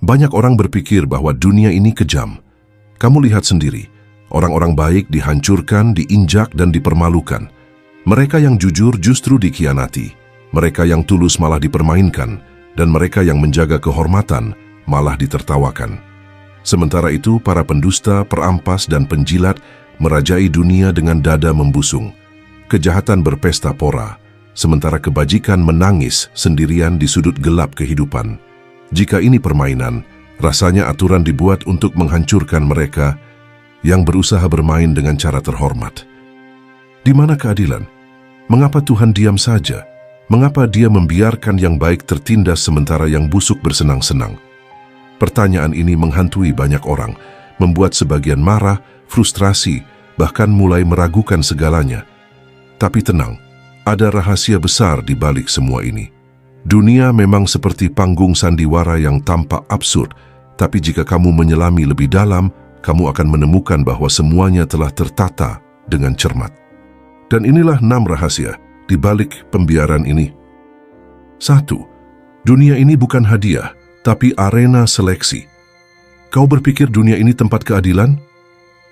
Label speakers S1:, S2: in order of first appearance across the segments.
S1: Banyak orang berpikir bahwa dunia ini kejam. Kamu lihat sendiri, orang-orang baik dihancurkan, diinjak, dan dipermalukan. Mereka yang jujur justru dikhianati. Mereka yang tulus malah dipermainkan, dan mereka yang menjaga kehormatan malah ditertawakan. Sementara itu, para pendusta, perampas, dan penjilat merajai dunia dengan dada membusung. Kejahatan berpesta pora, sementara kebajikan menangis sendirian di sudut gelap kehidupan. Jika ini permainan, rasanya aturan dibuat untuk menghancurkan mereka yang berusaha bermain dengan cara terhormat. Di mana keadilan? Mengapa Tuhan diam saja? Mengapa Dia membiarkan yang baik tertindas sementara yang busuk bersenang-senang? Pertanyaan ini menghantui banyak orang, membuat sebagian marah, frustrasi, bahkan mulai meragukan segalanya. Tapi tenang, ada rahasia besar di balik semua ini. Dunia memang seperti panggung sandiwara yang tampak absurd, tapi jika kamu menyelami lebih dalam, kamu akan menemukan bahwa semuanya telah tertata dengan cermat. Dan inilah 6 rahasia di balik pembiaran ini. 1. Dunia ini bukan hadiah, tapi arena seleksi. Kau berpikir dunia ini tempat keadilan?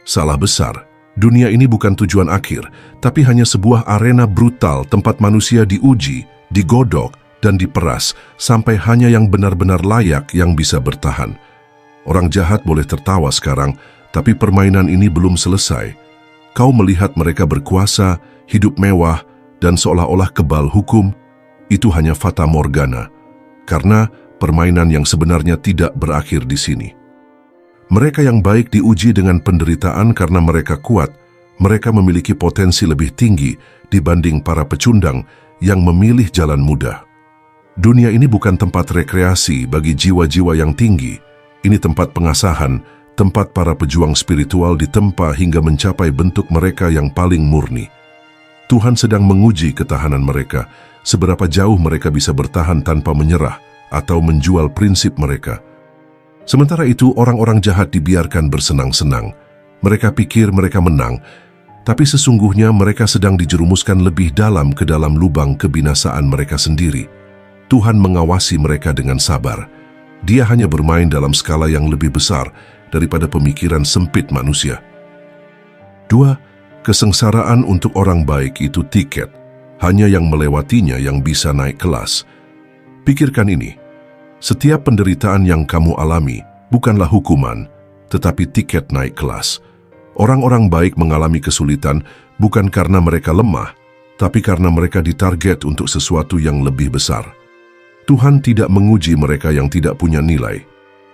S1: Salah besar. Dunia ini bukan tujuan akhir, tapi hanya sebuah arena brutal tempat manusia diuji, digodok, dan diperas sampai hanya yang benar-benar layak yang bisa bertahan. Orang jahat boleh tertawa sekarang, tapi permainan ini belum selesai. Kau melihat mereka berkuasa, hidup mewah, dan seolah-olah kebal hukum. Itu hanya fata morgana, karena permainan yang sebenarnya tidak berakhir di sini. Mereka yang baik diuji dengan penderitaan karena mereka kuat. Mereka memiliki potensi lebih tinggi dibanding para pecundang yang memilih jalan mudah. Dunia ini bukan tempat rekreasi bagi jiwa-jiwa yang tinggi. Ini tempat pengasahan, tempat para pejuang spiritual ditempa hingga mencapai bentuk mereka yang paling murni. Tuhan sedang menguji ketahanan mereka, seberapa jauh mereka bisa bertahan tanpa menyerah atau menjual prinsip mereka. Sementara itu, orang-orang jahat dibiarkan bersenang-senang. Mereka pikir mereka menang, tapi sesungguhnya mereka sedang dijerumuskan lebih dalam ke dalam lubang kebinasaan mereka sendiri. Tuhan mengawasi mereka dengan sabar. Dia hanya bermain dalam skala yang lebih besar daripada pemikiran sempit manusia. 2. Kesengsaraan untuk orang baik itu tiket. Hanya yang melewatinya yang bisa naik kelas. Pikirkan ini. Setiap penderitaan yang kamu alami bukanlah hukuman, tetapi tiket naik kelas. Orang-orang baik mengalami kesulitan bukan karena mereka lemah, tapi karena mereka ditarget untuk sesuatu yang lebih besar. Tuhan tidak menguji mereka yang tidak punya nilai.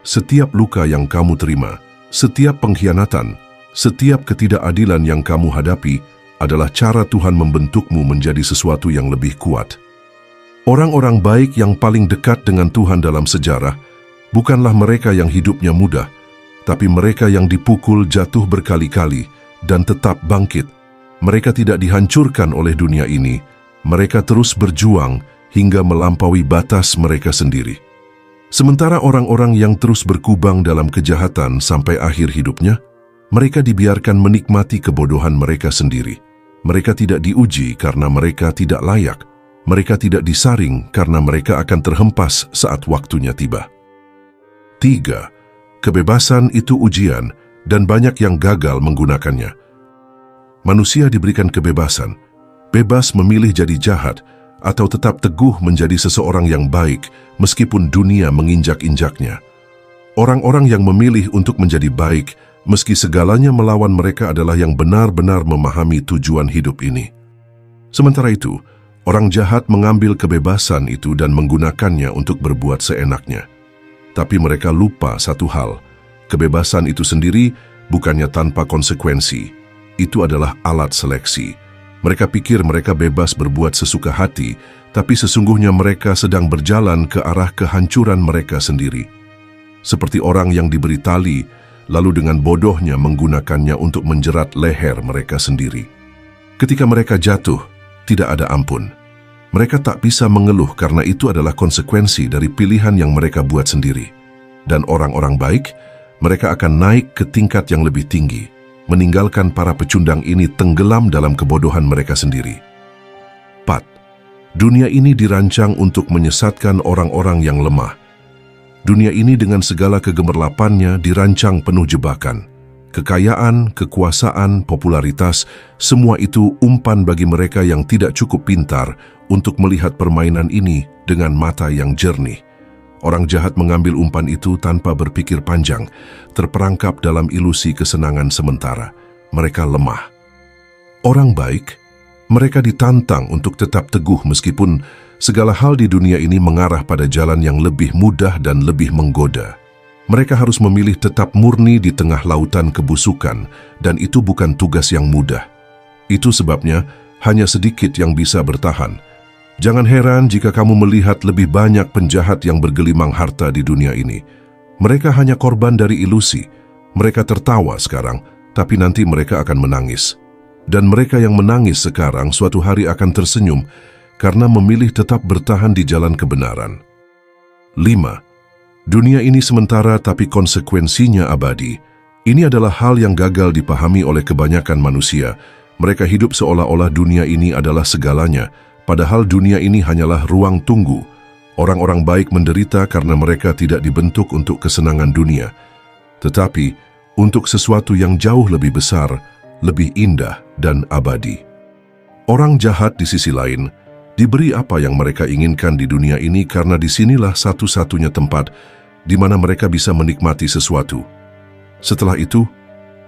S1: Setiap luka yang kamu terima, setiap pengkhianatan, setiap ketidakadilan yang kamu hadapi adalah cara Tuhan membentukmu menjadi sesuatu yang lebih kuat. Orang-orang baik yang paling dekat dengan Tuhan dalam sejarah bukanlah mereka yang hidupnya mudah, tapi mereka yang dipukul jatuh berkali-kali dan tetap bangkit. Mereka tidak dihancurkan oleh dunia ini. Mereka terus berjuang hingga melampaui batas mereka sendiri. Sementara orang-orang yang terus berkubang dalam kejahatan sampai akhir hidupnya, mereka dibiarkan menikmati kebodohan mereka sendiri. Mereka tidak diuji karena mereka tidak layak. Mereka tidak disaring karena mereka akan terhempas saat waktunya tiba. 3. Kebebasan itu ujian dan banyak yang gagal menggunakannya. Manusia diberikan kebebasan, bebas memilih jadi jahat atau tetap teguh menjadi seseorang yang baik meskipun dunia menginjak-injaknya. Orang-orang yang memilih untuk menjadi baik meski segalanya melawan mereka adalah yang benar-benar memahami tujuan hidup ini. Sementara itu, orang jahat mengambil kebebasan itu dan menggunakannya untuk berbuat seenaknya. Tapi mereka lupa satu hal, kebebasan itu sendiri bukannya tanpa konsekuensi. Itu adalah alat seleksi. Mereka pikir mereka bebas berbuat sesuka hati, tapi sesungguhnya mereka sedang berjalan ke arah kehancuran mereka sendiri. Seperti orang yang diberi tali, lalu dengan bodohnya menggunakannya untuk menjerat leher mereka sendiri. Ketika mereka jatuh, tidak ada ampun. Mereka tak bisa mengeluh karena itu adalah konsekuensi dari pilihan yang mereka buat sendiri. Dan orang-orang baik, mereka akan naik ke tingkat yang lebih tinggi, meninggalkan para pecundang ini tenggelam dalam kebodohan mereka sendiri. 4. Dunia ini dirancang untuk menyesatkan orang-orang yang lemah. Dunia ini dengan segala kegemerlapannya dirancang penuh jebakan. Kekayaan, kekuasaan, popularitas, semua itu umpan bagi mereka yang tidak cukup pintar untuk melihat permainan ini dengan mata yang jernih. Orang jahat mengambil umpan itu tanpa berpikir panjang, terperangkap dalam ilusi kesenangan sementara. Mereka lemah. Orang baik, mereka ditantang untuk tetap teguh meskipun segala hal di dunia ini mengarah pada jalan yang lebih mudah dan lebih menggoda. Mereka harus memilih tetap murni di tengah lautan kebusukan, dan itu bukan tugas yang mudah. Itu sebabnya hanya sedikit yang bisa bertahan. Jangan heran jika kamu melihat lebih banyak penjahat yang bergelimang harta di dunia ini. Mereka hanya korban dari ilusi. Mereka tertawa sekarang, tapi nanti mereka akan menangis. Dan mereka yang menangis sekarang suatu hari akan tersenyum karena memilih tetap bertahan di jalan kebenaran. 5. Dunia ini sementara tapi konsekuensinya abadi. Ini adalah hal yang gagal dipahami oleh kebanyakan manusia. Mereka hidup seolah-olah dunia ini adalah segalanya, padahal dunia ini hanyalah ruang tunggu. Orang-orang baik menderita karena mereka tidak dibentuk untuk kesenangan dunia, tetapi untuk sesuatu yang jauh lebih besar, lebih indah dan abadi. Orang jahat di sisi lain diberi apa yang mereka inginkan di dunia ini karena disinilah satu-satunya tempat di mana mereka bisa menikmati sesuatu. Setelah itu,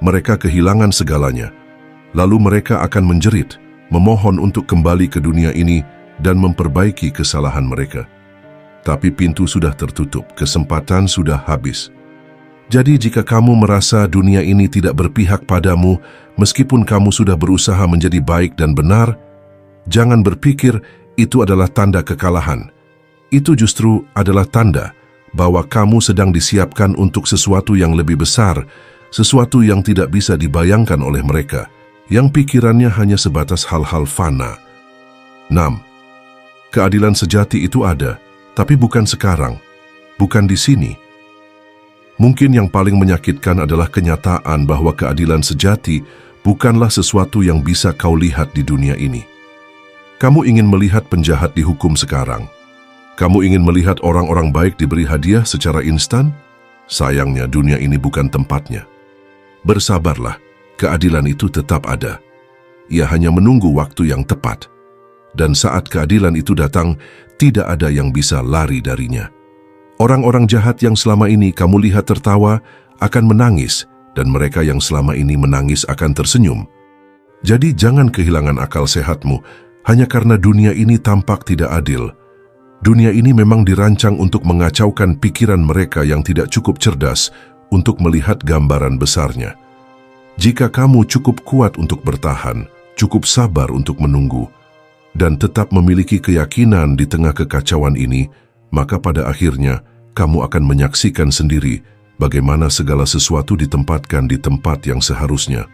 S1: mereka kehilangan segalanya. Lalu mereka akan menjerit, memohon untuk kembali ke dunia ini dan memperbaiki kesalahan mereka. Tapi pintu sudah tertutup, kesempatan sudah habis. Jadi jika kamu merasa dunia ini tidak berpihak padamu, meskipun kamu sudah berusaha menjadi baik dan benar, jangan berpikir itu adalah tanda kekalahan. Itu justru adalah tanda bahwa kamu sedang disiapkan untuk sesuatu yang lebih besar, sesuatu yang tidak bisa dibayangkan oleh mereka, yang pikirannya hanya sebatas hal-hal fana. 6. Keadilan sejati itu ada, tapi bukan sekarang, bukan di sini. Mungkin yang paling menyakitkan adalah kenyataan bahwa keadilan sejati bukanlah sesuatu yang bisa kau lihat di dunia ini. Kamu ingin melihat penjahat dihukum sekarang. Kamu ingin melihat orang-orang baik diberi hadiah secara instan? Sayangnya dunia ini bukan tempatnya. Bersabarlah, keadilan itu tetap ada. Ia hanya menunggu waktu yang tepat. Dan saat keadilan itu datang, tidak ada yang bisa lari darinya. Orang-orang jahat yang selama ini kamu lihat tertawa akan menangis, dan mereka yang selama ini menangis akan tersenyum. Jadi jangan kehilangan akal sehatmu hanya karena dunia ini tampak tidak adil. Dunia ini memang dirancang untuk mengacaukan pikiran mereka yang tidak cukup cerdas untuk melihat gambaran besarnya. Jika kamu cukup kuat untuk bertahan, cukup sabar untuk menunggu, dan tetap memiliki keyakinan di tengah kekacauan ini, maka pada akhirnya kamu akan menyaksikan sendiri bagaimana segala sesuatu ditempatkan di tempat yang seharusnya.